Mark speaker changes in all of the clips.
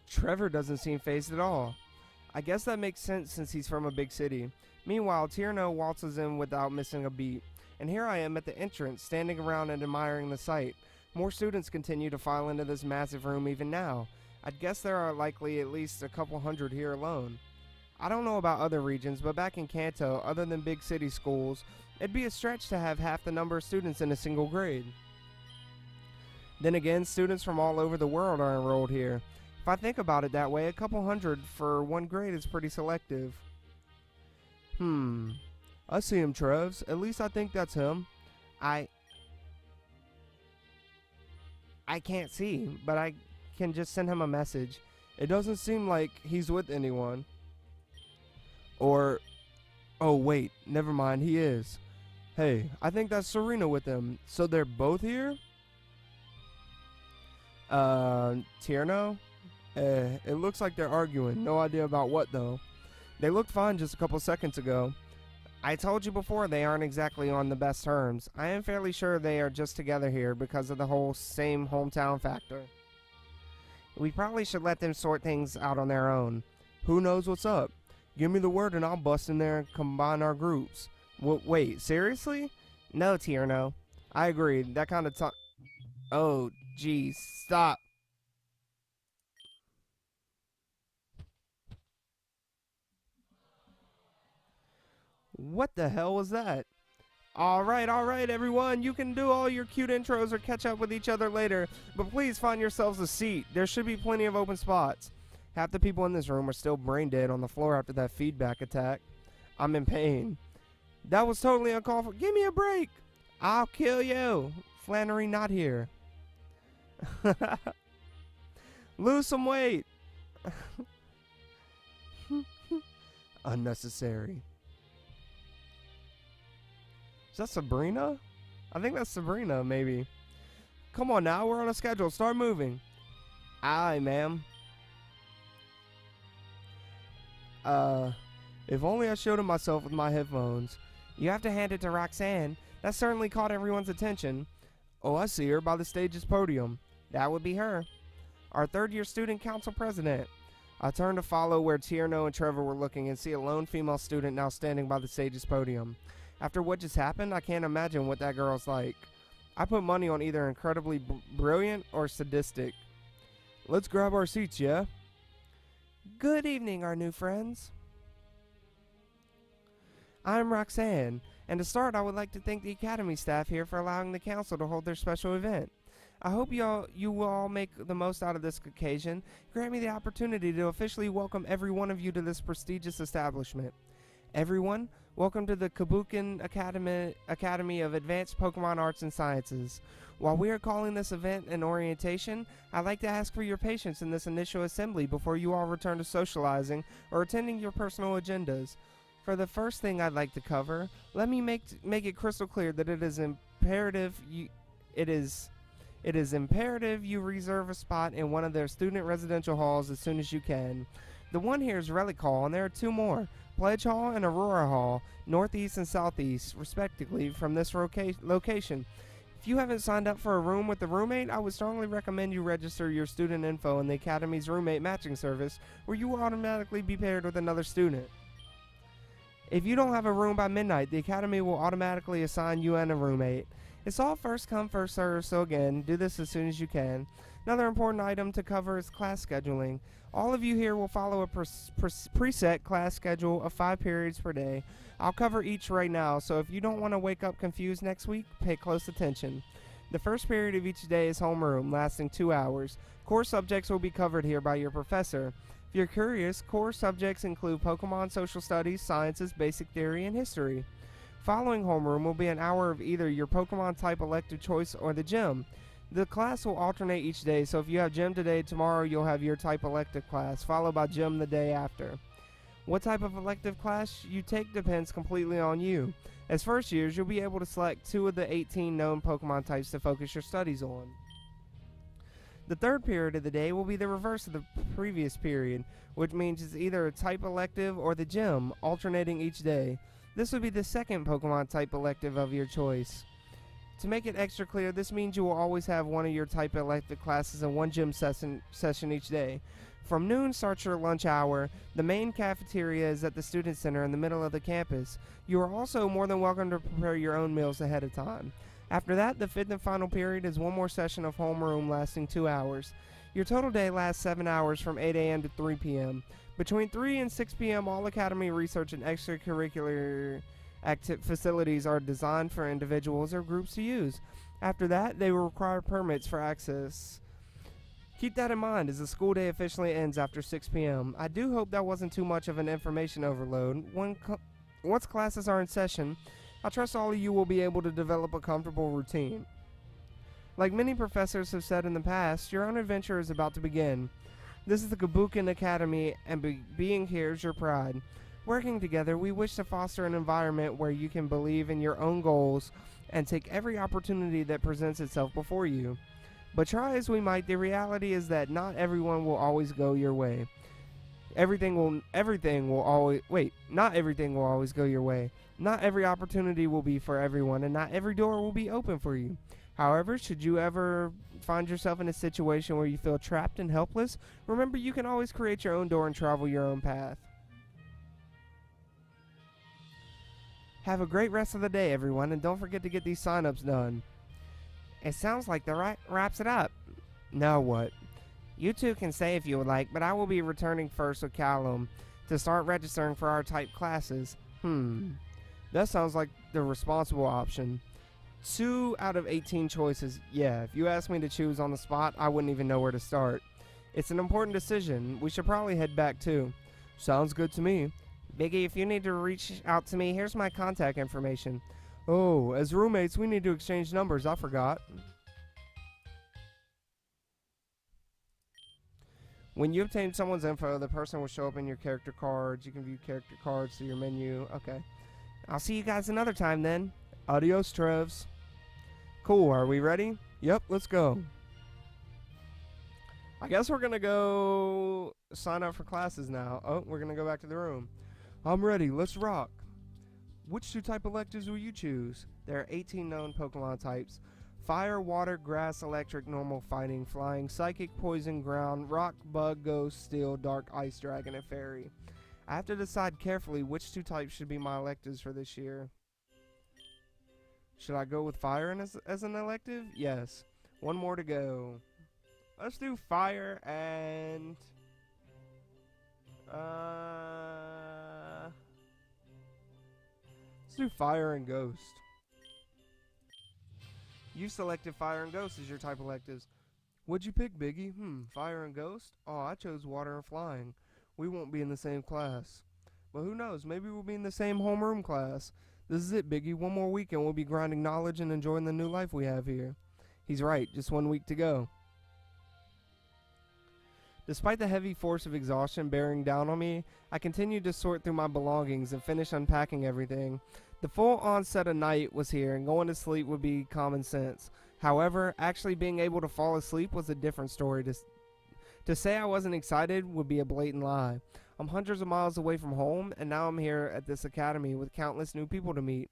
Speaker 1: Trevor doesn't seem fazed at all. I guess that makes sense since he's from a big city. Meanwhile, Tierno waltzes in without missing a beat, and here I am at the entrance, standing around and admiring the sight. More students continue to file into this massive room even now. I'd guess there are likely at least a couple hundred here alone. I don't know about other regions, but back in Kanto, other than big city schools, it'd be a stretch to have half the number of students in a single grade. Then again, students from all over the world are enrolled here. If I think about it that way, a couple hundred for one grade is pretty selective. I see him, Trevs. At least I think that's him. I can't see, but I can just send him a message. It doesn't seem like he's with anyone. Or, oh wait, never mind, he is. Hey, I think that's Serena with him. So they're both here? Tierno? It looks like they're arguing. No idea about what though. They looked fine just a couple seconds ago. I told you before they aren't exactly on the best terms. I am fairly sure they are just together here because of the whole same hometown factor. We probably should let them sort things out on their own. Who knows what's up? Give me the word and I'll bust in there and combine our groups. Wait, seriously? No, Tierno. I agree. That kind of Oh, geez. Stop. What the hell was that? Alright, everyone. You can do all your cute intros or catch up with each other later, but please find yourselves a seat. There should be plenty of open spots. Half the people in this room are still brain dead on the floor after that feedback attack. I'm in pain. That was totally uncalled for. Give me a break. I'll kill you. Flannery not here. Lose some weight. Unnecessary. Is that Sabrina? I think that's Sabrina, maybe. Come on now, we're on a schedule. Start moving. Aye, ma'am. If only I showed him myself with my headphones. You have to hand it to Roxanne. That certainly caught everyone's attention. Oh, I see her by the stage's podium. That would be her. Our third-year student council president. I turned to follow where Tierno and Trevor were looking and see a lone female student now standing by the stage's podium. After what just happened, I can't imagine what that girl's like. I put money on either incredibly brilliant or sadistic. Let's grab our seats, yeah? Good evening, our new friends. I'm Roxanne, and to start, I would like to thank the Academy staff here for allowing the council to hold their special event. I hope you will all make the most out of this occasion. Grant me the opportunity to officially welcome every one of you to this prestigious establishment. Everyone, welcome to the Kabukin Academy of Advanced Pokemon Arts and Sciences. While we are calling this event an orientation, I'd like to ask for your patience in this initial assembly before you all return to socializing or attending your personal agendas. For the first thing I'd like to cover, let me make it crystal clear that it is imperative you reserve a spot in one of their student residential halls as soon as you can. The one here is Relic Hall, and there are two more, Pledge Hall and Aurora Hall, northeast and southeast, respectively, from this location. If you haven't signed up for a room with a roommate, I would strongly recommend you register your student info in the Academy's roommate matching service, where you will automatically be paired with another student. If you don't have a room by midnight, the Academy will automatically assign you and a roommate. It's all first come, first serve, so again, do this as soon as you can. Another important item to cover is class scheduling. All of you here will follow a preset class schedule of 5 periods per day. I'll cover each right now, so if you don't want to wake up confused next week, pay close attention. The first period of each day is homeroom, lasting 2 hours. Core subjects will be covered here by your professor. If you're curious, core subjects include Pokemon, social studies, sciences, basic theory, and history. Following homeroom will be an hour of either your Pokemon type elective choice or the gym. The class will alternate each day, so if you have gym today, tomorrow you'll have your type elective class, followed by gym the day after. What type of elective class you take depends completely on you. As first years, you'll be able to select 2 of the 18 known Pokemon types to focus your studies on. The third period of the day will be the reverse of the previous period, which means it's either a type elective or the gym, alternating each day. This would be the second Pokemon type elective of your choice. To make it extra clear, this means you will always have one of your type elective classes and one gym session each day. From noon starts your lunch hour. The main cafeteria is at the student center in the middle of the campus. You are also more than welcome to prepare your own meals ahead of time. After that, the fifth and final period is one more session of homeroom lasting 2 hours. Your total day lasts 7 hours from 8 a.m. to 3 p.m. Between 3 and 6 p.m., all academy research and extracurricular facilities are designed for individuals or groups to use. After that, they will require permits for access. Keep that in mind as the school day officially ends after 6 p.m. I do hope that wasn't too much of an information overload. Once classes are in session, I trust all of you will be able to develop a comfortable routine. Like many professors have said in the past, your own adventure is about to begin. This is the Kabukin Academy, and being here is your pride. Working together, we wish to foster an environment where you can believe in your own goals and take every opportunity that presents itself before you. But try as we might, the reality is that not everyone will always go your way. Not everything will always go your way. Not every opportunity will be for everyone, and not every door will be open for you. However, should you ever find yourself in a situation where you feel trapped and helpless, remember you can always create your own door and travel your own path. Have a great rest of the day, everyone, and don't forget to get these sign-ups done. It sounds like that wraps it up. Now what? You two can stay if you would like, but I will be returning first with Callum to start registering for our type classes. That sounds like the responsible option. 2 out of 18 choices. Yeah, if you asked me to choose on the spot, I wouldn't even know where to start. It's an important decision. We should probably head back too. Sounds good to me. Biggie, if you need to reach out to me, here's my contact information. Oh, as roommates, we need to exchange numbers. I forgot. When you obtain someone's info, the person will show up in your character cards. You can view character cards through your menu. Okay. I'll see you guys another time then. Adios, Trevs. Cool, are we ready? Yep, let's go. I guess we're gonna go sign up for classes now. Oh, we're gonna go back to the room. I'm ready, let's rock. Which 2 type electives will you choose? There are 18 known Pokemon types. Fire, water, grass, electric, normal, fighting, flying, psychic, poison, ground, rock, bug, ghost, steel, dark, ice, dragon, and fairy. I have to decide carefully which 2 types should be my electives for this year. Should I go with fire as an elective? Yes. 1 more to go. Let's do fire and... let's do fire and ghost. You selected fire and ghost as your type electives. What'd you pick, Biggie? Fire and ghost? Oh, I chose water and flying. We won't be in the same class. But who knows, maybe we'll be in the same homeroom class. This is it, Biggie. 1 more week and we'll be grinding knowledge and enjoying the new life we have here. He's right, just 1 week to go. Despite the heavy force of exhaustion bearing down on me, I continued to sort through my belongings and finish unpacking everything. The full onset of night was here, and going to sleep would be common sense. However, actually being able to fall asleep was a different story. To say I wasn't excited would be a blatant lie. I'm hundreds of miles away from home, and now I'm here at this academy with countless new people to meet.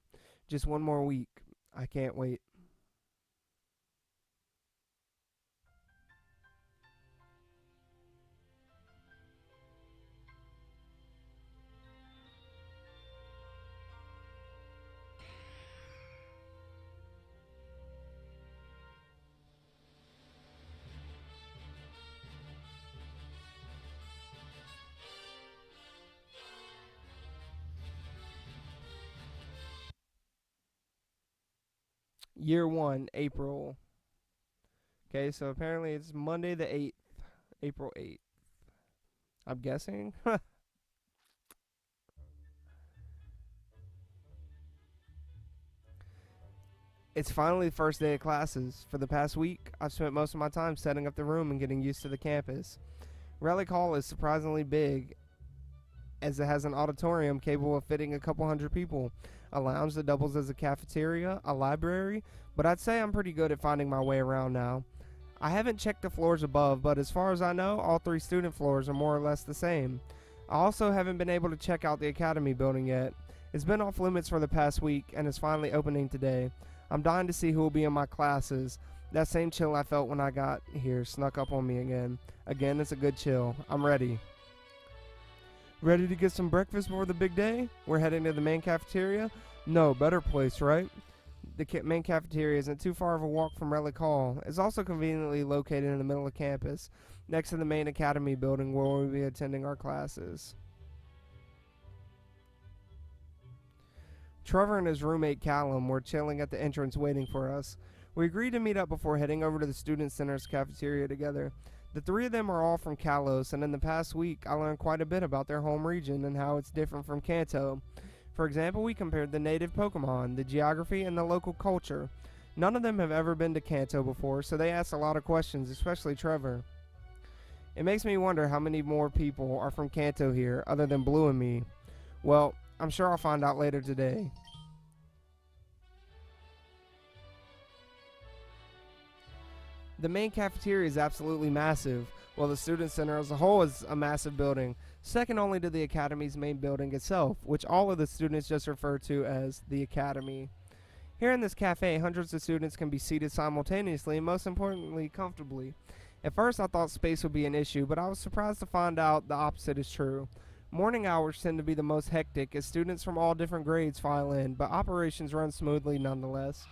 Speaker 1: Just 1 more week. I can't wait. Year 1, April. Okay, so apparently it's Monday the 8th. April 8th. I'm guessing. It's finally the first day of classes. For the past week, I've spent most of my time setting up the room and getting used to the campus. Relic Hall is surprisingly big, as it has an auditorium capable of fitting a couple hundred people, a lounge that doubles as a cafeteria, a library, but I'd say I'm pretty good at finding my way around now. I haven't checked the floors above, but as far as I know, all 3 student floors are more or less the same. I also haven't been able to check out the academy building yet. It's been off limits for the past week, and is finally opening today. I'm dying to see who will be in my classes. That same chill I felt when I got here snuck up on me again. Again, it's a good chill. I'm ready. Ready to get some breakfast before the big day? We're heading to the main cafeteria? No, better place, right? The main cafeteria isn't too far of a walk from Relic Hall. It's also conveniently located in the middle of campus, next to the main academy building where we'll be attending our classes. Trevor and his roommate Callum were chilling at the entrance waiting for us. We agreed to meet up before heading over to the Student Center's cafeteria together. The three of them are all from Kalos, and in the past week I learned quite a bit about their home region and how it's different from Kanto. For example, we compared the native Pokemon, the geography, and the local culture. None of them have ever been to Kanto before, so they asked a lot of questions, especially Trevor. It makes me wonder how many more people are from Kanto here, other than Blue and me. Well, I'm sure I'll find out later today. The main cafeteria is absolutely massive, while the Student Center as a whole is a massive building, second only to the Academy's main building itself, which all of the students just refer to as the Academy. Here in this cafe, hundreds of students can be seated simultaneously and most importantly, comfortably. At first I thought space would be an issue, but I was surprised to find out the opposite is true. Morning hours tend to be the most hectic as students from all different grades file in, but operations run smoothly nonetheless.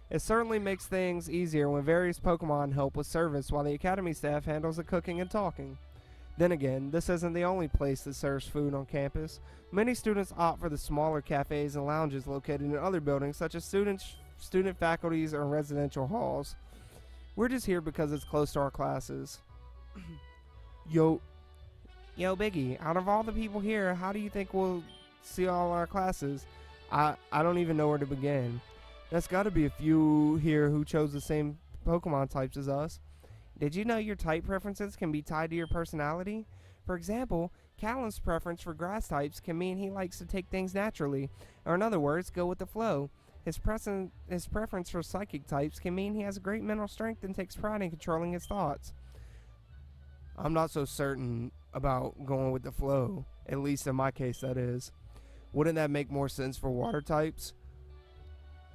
Speaker 1: It certainly makes things easier when various Pokemon help with service while the Academy staff handles the cooking and talking. Then again, this isn't the only place that serves food on campus. Many students opt for the smaller cafes and lounges located in other buildings such as student faculties or residential halls. We're just here because it's close to our classes. Yo Biggey, out of all the people here, how do you think we'll see all our classes? I don't even know where to begin. There's gotta be a few here who chose the same Pokemon types as us. Did you know your type preferences can be tied to your personality? For example, Callum's preference for grass types can mean he likes to take things naturally, or in other words, go with the flow. His preference for psychic types can mean he has great mental strength and takes pride in controlling his thoughts. I'm not so certain about going with the flow, at least in my case that is. Wouldn't that make more sense for water types?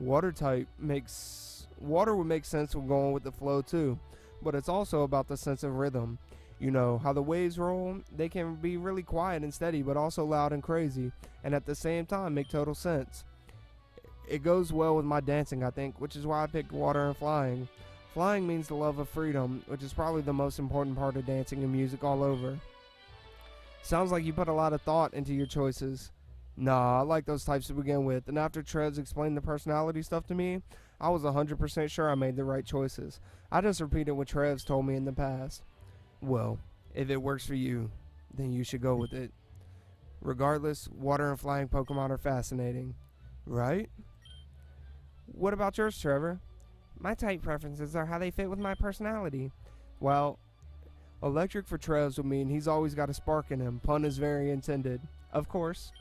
Speaker 1: Water would make sense when going with the flow too, but it's also about the sense of rhythm. You know, how the waves roll, they can be really quiet and steady, but also loud and crazy, and at the same time make total sense. It goes well with my dancing, I think, which is why I picked water and flying. Flying means the love of freedom, which is probably the most important part of dancing and music all over. Sounds like you put a lot of thought into your choices. Nah, I like those types to begin with, and after Trez explained the personality stuff to me, I was 100% sure I made the right choices. I just repeated what Trez told me in the past. Well, if it works for you, then you should go with it. Regardless, water and flying Pokemon are fascinating, right? What about yours, Trevor? My type preferences are how they fit with my personality. Well, electric for Trez would mean he's always got a spark in him, pun is very intended. Of course.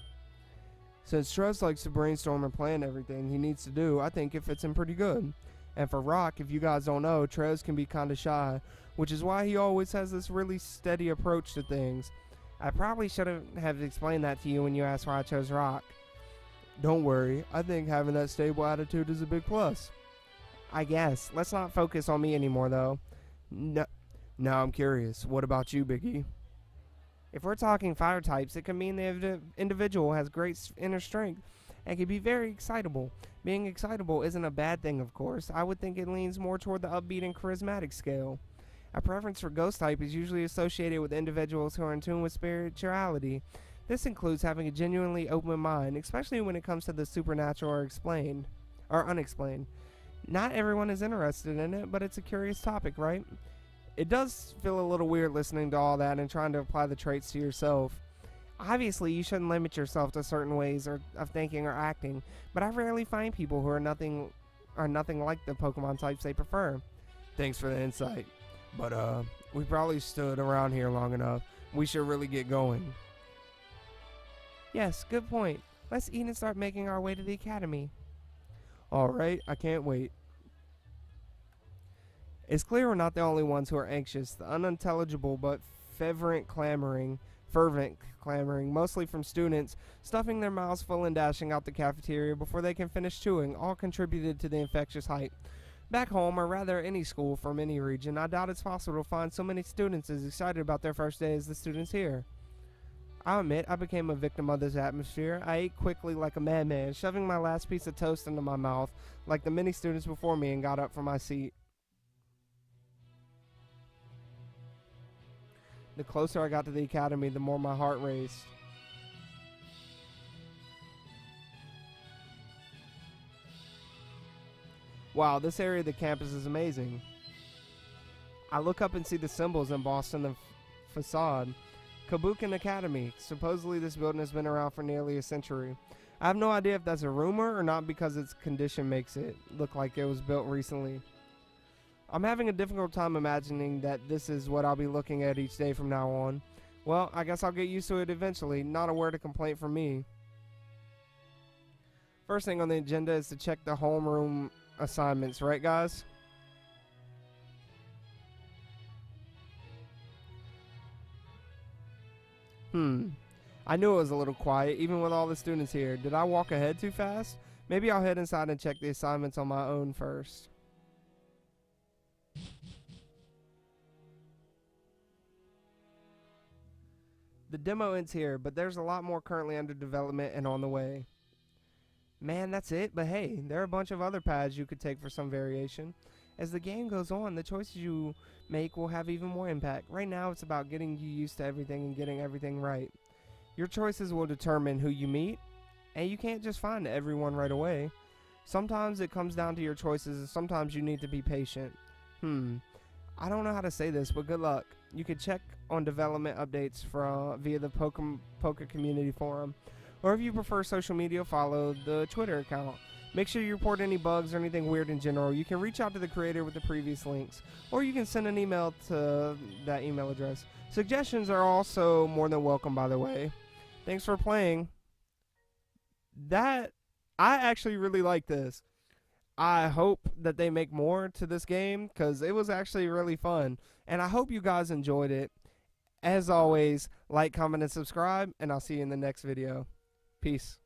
Speaker 1: Since Trez likes to brainstorm and plan everything he needs to do, I think it fits him pretty good. And for Rock, if you guys don't know, Trez can be kinda shy, which is why he always has this really steady approach to things. I probably shouldn't have explained that to you when you asked why I chose Rock. Don't worry, I think having that stable attitude is a big plus. I guess. Let's not focus on me anymore, though. No, now I'm curious. What about you, Biggey? If we're talking fire types, it can mean the individual has great inner strength and can be very excitable. Being excitable isn't a bad thing, of course. I would think it leans more toward the upbeat and charismatic scale. A preference for ghost type is usually associated with individuals who are in tune with spirituality. This includes having a genuinely open mind, especially when it comes to the supernatural or unexplained. Not everyone is interested in it, but it's a curious topic, right? It does feel a little weird listening to all that and trying to apply the traits to yourself. Obviously, you shouldn't limit yourself to certain ways of thinking or acting, but I rarely find people who are nothing like the Pokemon types they prefer. Thanks for the insight. But, we probably stood around here long enough. We should really get going. Yes, good point. Let's eat and start making our way to the academy. Alright, I can't wait. It's clear we're not the only ones who are anxious. The unintelligible but fervent clamoring, mostly from students, stuffing their mouths full and dashing out the cafeteria before they can finish chewing, all contributed to the infectious hype. Back home, or rather any school from any region, I doubt it's possible to find so many students as excited about their first day as the students here. I'll admit, I became a victim of this atmosphere. I ate quickly like a madman, shoving my last piece of toast into my mouth like the many students before me, and got up from my seat. The closer I got to the academy, the more my heart raced. Wow, this area of the campus is amazing. I look up and see the symbols embossed in the facade. Kabukin Academy. Supposedly this building has been around for nearly a century. I have no idea if that's a rumor or not because its condition makes it look like it was built recently. I'm having a difficult time imagining that this is what I'll be looking at each day from now on. Well, I guess I'll get used to it eventually. Not a word of complaint from me. First thing on the agenda is to check the homeroom assignments, right guys? I knew it was a little quiet, even with all the students here. Did I walk ahead too fast? Maybe I'll head inside and check the assignments on my own first. The demo ends here, but there's a lot more currently under development and on the way. Man, that's it, but hey, there are a bunch of other paths you could take for some variation. As the game goes on, the choices you make will have even more impact. Right now, it's about getting you used to everything and getting everything right. Your choices will determine who you meet, and you can't just find everyone right away. Sometimes it comes down to your choices, and sometimes you need to be patient. I don't know how to say this, but good luck. You can check on development updates via the Poker Community Forum, or if you prefer social media, follow the Twitter account. Make sure you report any bugs or anything weird in general. You can reach out to the creator with the previous links, or you can send an email to that email address. Suggestions are also more than welcome, by the way. Thanks for playing. I actually really like this. I hope that they make more to this game because it was actually really fun. And I hope you guys enjoyed it. As always, like, comment, and subscribe, and I'll see you in the next video. Peace.